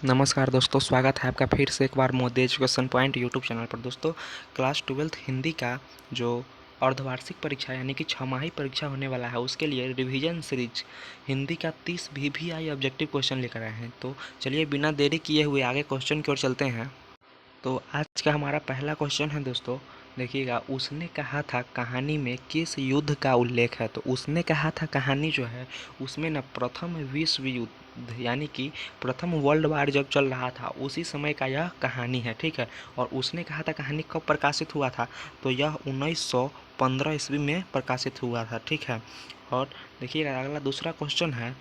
नमस्कार दोस्तों, स्वागत है आपका फिर से एक बार Modi education point YouTube channel पर। दोस्तों, क्लास 12th हिंदी का जो अर्धवार्षिक परीक्षा यानी कि छमाही परीक्षा होने वाला है, उसके लिए रिवीजन सीरीज हिंदी का 30 VVI ऑब्जेक्टिव क्वेश्चन लेकर आए हैं। तो चलिए बिना देरी किए हुए आगे क्वेश्चन की ओर चलते हैं। तो आज का हमारा पहला क्वेश्चन है दोस्तों, देखिएगा। उसने कहा था कहानी में किस युद्ध का उल्लेख है? तो उसने कहा था कहानी जो है उसमें न प्रथम विश्व युद्ध यानी कि प्रथम वर्ल्ड वार जब चल रहा था उसी समय का यह कहानी है, ठीक है। और उसने कहा था कहानी कब प्रकाशित हुआ था? तो यह 1915 ईस्वी में प्रकाशित हुआ था, ठीक है। और देखिएगा अगला दूसरा क्वेश्चन है,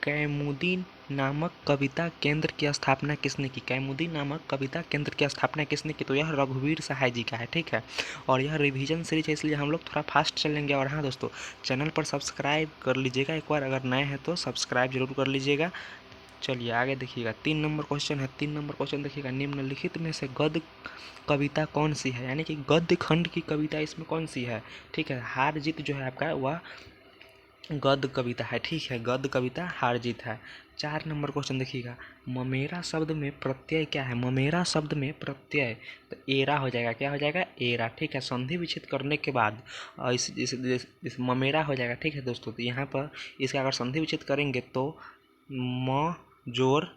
कैमुदी नामक कविता केंद्र की स्थापना किसने की? कैमुदी नामक कविता केंद्र की स्थापना किसने की? तो यह रघुवीर सहाय जी का है, ठीक है। और यह रिवीजन सीरीज है, इसलिए हम लोग थोड़ा फास्ट चलेंगे। और हाँ दोस्तों, चैनल पर सब्सक्राइब कर लीजिएगा एक बार, अगर नए हैं तो सब्सक्राइब जरूर कर लीजिएगा। चलिए आगे देखिएगा, 3 नंबर क्वेश्चन है। 3 नंबर क्वेश्चन देखिएगा, निम्नलिखित में से गद्य कविता कौन सी है? यानी कि गद्य खंड की कविता इसमें कौन सी है? ठीक है, हार जीत जो है आपका वह गद्य कविता है, ठीक है। गद्य कविता हार जीत है। 4 नंबर क्वेश्चन देखिएगा, ममेरा शब्द में प्रत्यय क्या है? ममेरा शब्द में प्रत्यय तो एरा हो जाएगा। क्या हो जाएगा? एरा, ठीक है। संधि विच्छेद करने के बाद इस ममेरा हो जाएगा, ठीक है दोस्तों। तो यहाँ पर इसका अगर संधि विच्छेद करेंगे तो म जोर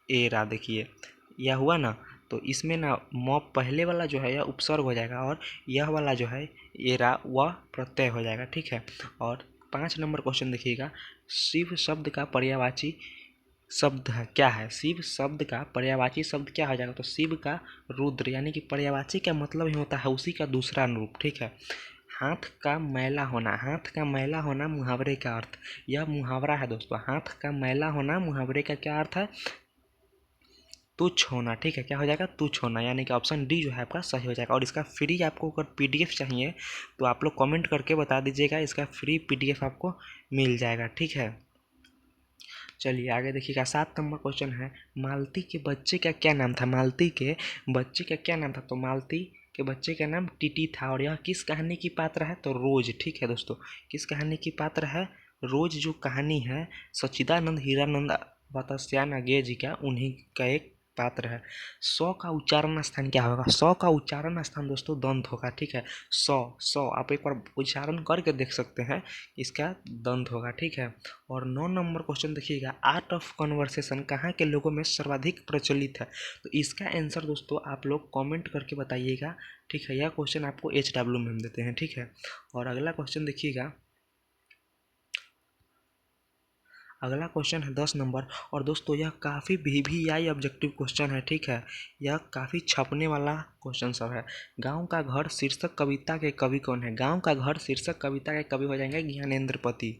एरा, देखिए यह हुआ ना। तो इसमें ना म पहले वाला जो है यह उपसर्ग हो जाएगा और यह वाला जो है एरा वह प्रत्यय हो जाएगा, ठीक है। और 5 नंबर क्वेश्चन देखिएगा, शिव शब्द का पर्यायवाची शब्द है क्या है? शिव शब्द का पर्यायवाची शब्द क्या हो जाएगा? तो शिव का रुद्र, यानी कि पर्यायवाची का मतलब ही होता है उसी का दूसरा रूप, ठीक है। हाथ का मैला होना, हाथ का मैला होना मुहावरे का अर्थ, यह मुहावरा है दोस्तों। हाथ का मैला होना मुहावरे का क्या अर्थ है? तुच्छ होना, ठीक है। क्या हो जाएगा? तुच्छ होना, यानी कि ऑप्शन डी जो है आपका सही हो जाएगा। और इसका फ्री आपको अगर PDF चाहिए तो आप लोग कमेंट करके बता दीजिएगा, इसका फ्री PDF आपको मिल जाएगा, ठीक है। चलिए आगे देखिएगा, 7 नंबर क्वेश्चन है, मालती के बच्चे का क्या नाम था? मालती के बच्चे का क्या नाम था? तो मालती के बच्चे का नाम टीटी था। और यह किस कहानी की पात्र है? तो रोज, ठीक है दोस्तों। किस कहानी की पात्र है? रोज जो कहानी है सच्चिदानंद हीरानंद वत्स्यायन अज्ञेय जी का, उन्हीं का एक पात्र है। 100 का उच्चारण स्थान क्या होगा? 100 का उच्चारण स्थान दोस्तों दंत होगा, ठीक है। 100 आप एक बार उच्चारण करके देख सकते हैं, इसका दंत होगा, ठीक है। और 9 नंबर क्वेश्चन देखिएगा, आर्ट ऑफ कन्वर्सेशन कहाँ के लोगों में सर्वाधिक प्रचलित है? तो इसका आंसर दोस्तों आप लोग कमेंट करके बताइएगा, ठीक है। यह क्वेश्चन आपको HW में हम देते हैं, ठीक है। और अगला क्वेश्चन देखिएगा, अगला क्वेश्चन है 10 नंबर। और दोस्तों यह काफ़ी VVI ऑब्जेक्टिव क्वेश्चन है, ठीक है। यह काफ़ी छपने वाला क्वेश्चन सब है। गांव का घर शीर्षक कविता के कवि कौन है? गांव का घर शीर्षक कविता के कवि हो जाएंगे ज्ञानेंद्र पति।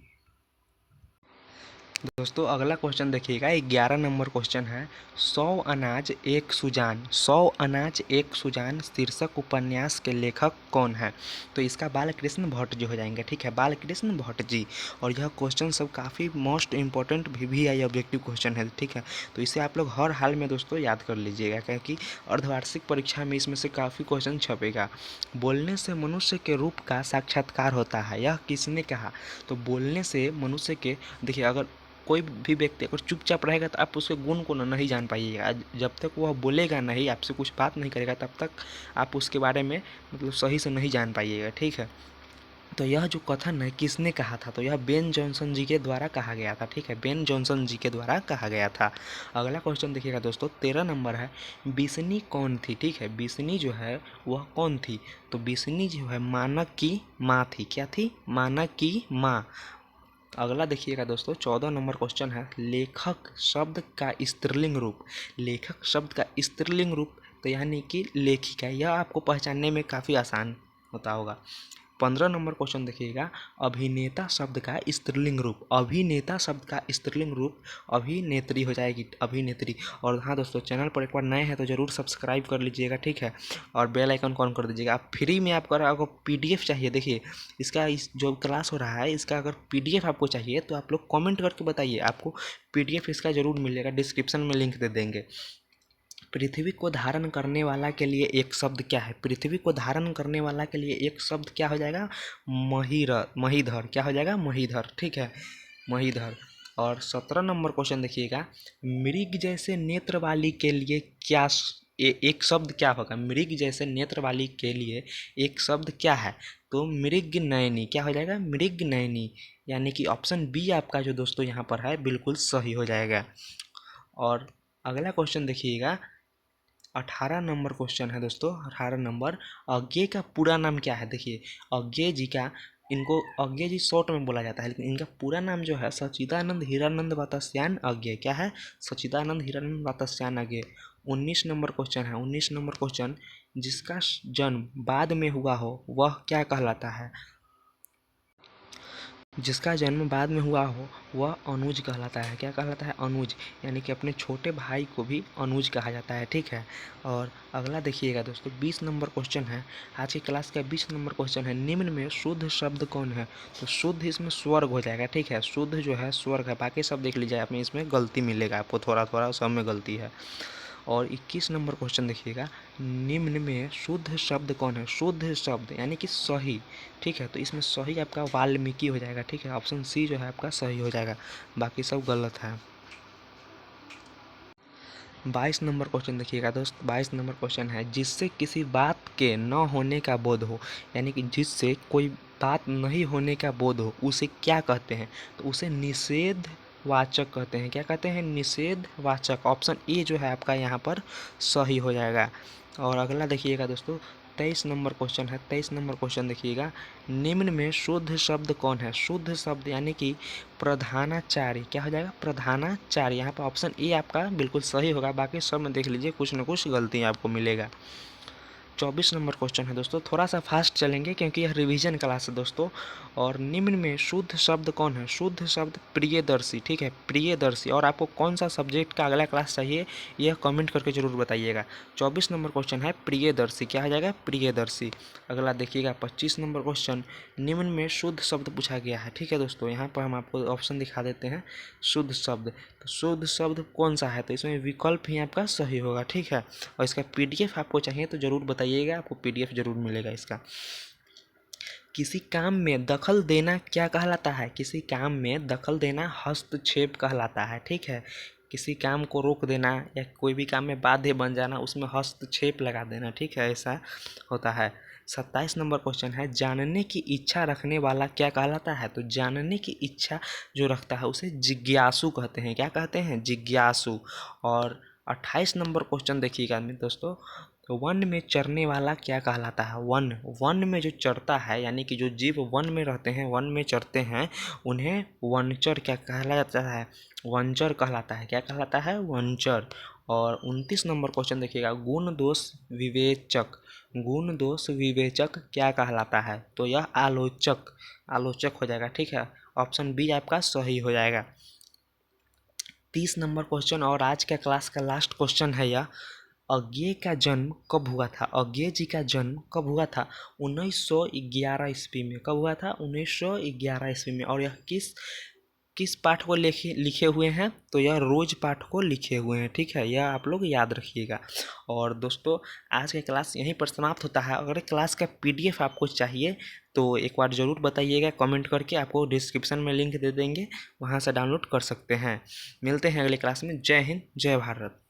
दोस्तों अगला क्वेश्चन देखिएगा, 11 नंबर क्वेश्चन है, 100 अनाज एक सुजान, 100 अनाज एक सुजान शीर्षक उपन्यास के लेखक कौन है? तो इसका बालकृष्ण भट्ट जी हो जाएंगे, ठीक है। बालकृष्ण भट्ट जी। और यह क्वेश्चन सब काफ़ी most important VVI objective question है, ठीक है। तो इसे आप लोग हर हाल में दोस्तों याद कर लीजिएगा, क्योंकि अर्धवार्षिक परीक्षा में इसमें से काफ़ी क्वेश्चन छपेगा। बोलने से मनुष्य के रूप का साक्षात्कार होता है, यह किसने कहा? तो बोलने से मनुष्य के, देखिए अगर कोई भी व्यक्ति अगर चुपचाप रहेगा तो आप उसके गुण को नहीं जान पाइएगा। जब तक वह बोलेगा नहीं, आपसे कुछ बात नहीं करेगा, तब तक आप उसके बारे में मतलब सही से नहीं जान पाइएगा, ठीक है। तो यह जो कथन है किसने कहा था? तो यह बेन जॉनसन जी के द्वारा कहा गया था, ठीक है। बेन जॉनसन जी के द्वारा कहा गया था। अगला क्वेश्चन देखिएगा दोस्तों, 13 नंबर है, बिसनी कौन थी? ठीक है, बिसनी जो है वह कौन थी? तो बिसनी जो है मानक की माँ थी। क्या थी? मानक की माँ। अगला देखिएगा दोस्तों, 14 नंबर क्वेश्चन है, लेखक शब्द का स्त्रीलिंग रूप। लेखक शब्द का स्त्रीलिंग रूप तो यानी कि लेखिका, यह आपको पहचानने में काफ़ी आसान होता होगा। 15 नंबर क्वेश्चन देखिएगा, अभिनेता शब्द का स्त्रीलिंग रूप। अभिनेता शब्द का स्त्रीलिंग रूप अभिनेत्री हो जाएगी, अभिनेत्री। और हाँ दोस्तों, चैनल पर एक बार नए हैं तो ज़रूर सब्सक्राइब कर लीजिएगा, ठीक है। और बेल आइकन ऑन कर दीजिएगा। आप फ्री में आपको अगर PDF चाहिए, देखिए इसका इस जो क्लास हो रहा है इसका अगर PDF आपको चाहिए तो आप लोग कमेंट करके बताइए, आपको PDF इसका ज़रूर मिलेगा, डिस्क्रिप्शन में लिंक दे देंगे। पृथ्वी को धारण करने वाला के लिए एक शब्द क्या है? पृथ्वी को धारण करने वाला के लिए एक शब्द क्या हो जाएगा? महीधर। क्या हो जाएगा? महीधर, ठीक है, महीधर। और 17 नंबर क्वेश्चन देखिएगा, मृग जैसे नेत्र वाली के लिए क्या एक शब्द क्या होगा? मृग जैसे नेत्र वाली के लिए एक शब्द क्या है? तो मृग नयनी क्या हो जाएगा? मृग नयनी, यानी कि ऑप्शन बी आपका जो दोस्तों यहाँ पर है बिल्कुल सही हो जाएगा। और अगला क्वेश्चन देखिएगा, 18 नंबर क्वेश्चन है दोस्तों। 18 नंबर, अज्ञे का पूरा नाम क्या है? देखिए अज्ञे जी का, इनको अज्ञे जी शॉर्ट में बोला जाता है, लेकिन इनका पूरा नाम जो है सच्चिदानंद हीरानंद वात्स्यायन अज्ञे। क्या है? सच्चिदानंद हीरानंद वात्स्यायन अज्ञे। 19 नंबर क्वेश्चन है। 19 नंबर क्वेश्चन, जिसका जन्म बाद में हुआ हो वह क्या कहलाता है? जिसका जन्म बाद में हुआ हो वह अनुज कहलाता है। क्या कहलाता है? अनुज, यानी कि अपने छोटे भाई को भी अनुज कहा जाता है। ठीक है। और अगला देखिएगा दोस्तों, 20 नंबर क्वेश्चन है। आज की क्लास का 20 नंबर क्वेश्चन है, निम्न में शुद्ध शब्द कौन है? तो शुद्ध इसमें स्वर्ग हो जाएगा। ठीक है, शुद्ध जो है स्वर्ग है, बाकी सब देख लीजिए आप, इसमें गलती मिलेगा आपको, थोड़ा थोड़ा सब में गलती है। और 21 नंबर क्वेश्चन देखिएगा, निम्न में शुद्ध शब्द कौन है? शुद्ध शब्द यानी कि सही। ठीक है, तो इसमें सही आपका वाल्मीकि हो जाएगा। ठीक है, ऑप्शन सी जो है आपका सही हो जाएगा, बाकी सब गलत है। 22 नंबर क्वेश्चन देखिएगा दोस्त। 22 नंबर क्वेश्चन है, जिससे किसी बात के न होने का बोध हो, यानी कि जिससे कोई बात नहीं होने का बोध हो, उसे क्या कहते हैं? तो उसे निषेध वाचक कहते हैं। क्या कहते हैं? निषेध वाचक। ऑप्शन ए जो है आपका यहाँ पर सही हो जाएगा। और अगला देखिएगा दोस्तों, 23 नंबर क्वेश्चन है। 23 नंबर क्वेश्चन देखिएगा, निम्न में शुद्ध शब्द कौन है? शुद्ध शब्द यानी कि प्रधानाचार्य। क्या हो जाएगा? प्रधानाचार्य। यहाँ पर ऑप्शन ए आपका बिल्कुल सही होगा, बाकी सब में देख लीजिए कुछ न कुछ गलती आपको मिलेगा। 24 नंबर क्वेश्चन है दोस्तों, थोड़ा सा फास्ट चलेंगे क्योंकि यह रिवीजन क्लास है दोस्तों। और निम्न में शुद्ध शब्द कौन है? शुद्ध शब्द प्रियदर्शी। ठीक है, प्रियदर्शी। और आपको कौन सा सब्जेक्ट का अगला क्लास चाहिए यह कमेंट करके जरूर बताइएगा। 24 नंबर क्वेश्चन है प्रियदर्शी। क्या हो जाएगा? प्रियदर्शी। अगला देखिएगा 25 नंबर क्वेश्चन, निम्न में शुद्ध शब्द पूछा गया है। ठीक है दोस्तों, यहाँ पर हम आपको ऑप्शन दिखा देते हैं शुद्ध शब्द। तो शुद्ध शब्द कौन सा है? तो इसमें विकल्प ही आपका सही होगा। ठीक है, और इसका PDF आपको चाहिए तो ज़रूर बताइएगा, आपको PDF ज़रूर मिलेगा इसका। किसी काम में दखल देना क्या कहलाता है? किसी काम में दखल देना हस्तक्षेप कहलाता है। ठीक है, किसी काम को रोक देना या कोई भी काम में बाध्य बन जाना, उसमें हस्तक्षेप लगा देना। ठीक है, ऐसा होता है। 27 नंबर क्वेश्चन है, जानने की इच्छा रखने वाला क्या कहलाता है? तो जानने की इच्छा जो रखता है उसे जिज्ञासु कहते हैं। क्या कहते हैं? जिज्ञासु। और 28 नंबर क्वेश्चन देखिएगा दोस्तों, तो वन में चरने वाला क्या कहलाता है? वन, वन में जो चरता है, यानी कि जो जीव वन में रहते हैं, वन में चरते हैं, उन्हें वनचर क्या कहलाता है? वनचर कहलाता है। क्या कहलाता है? वनचर। और 29 नंबर क्वेश्चन देखिएगा, गुण दोष विवेचक। गुण दोष विवेचक क्या कहलाता है? तो यह आलोचक, आलोचक हो जाएगा। ठीक है, ऑप्शन बी आपका सही हो जाएगा। 30 नंबर क्वेश्चन और आज का क्लास का लास्ट क्वेश्चन है यह, अज्ञे का जन्म कब हुआ था? अज्ञे जी का जन्म कब हुआ था? 1911 ईस्वी में। कब हुआ था? 1911 ईस्वी में। और यह किस किस पाठ को लिखे हुए हैं? तो यह रोज पाठ को लिखे हुए हैं। ठीक है, यह आप लोग याद रखिएगा। और दोस्तों आज का क्लास यहीं पर समाप्त होता है। अगर क्लास का PDF आपको चाहिए तो एक बार ज़रूर बताइएगा कमेंट करके, आपको डिस्क्रिप्शन में लिंक दे देंगे, वहाँ से डाउनलोड कर सकते हैं। मिलते हैं अगले क्लास में। जय हिंद, जय भारत।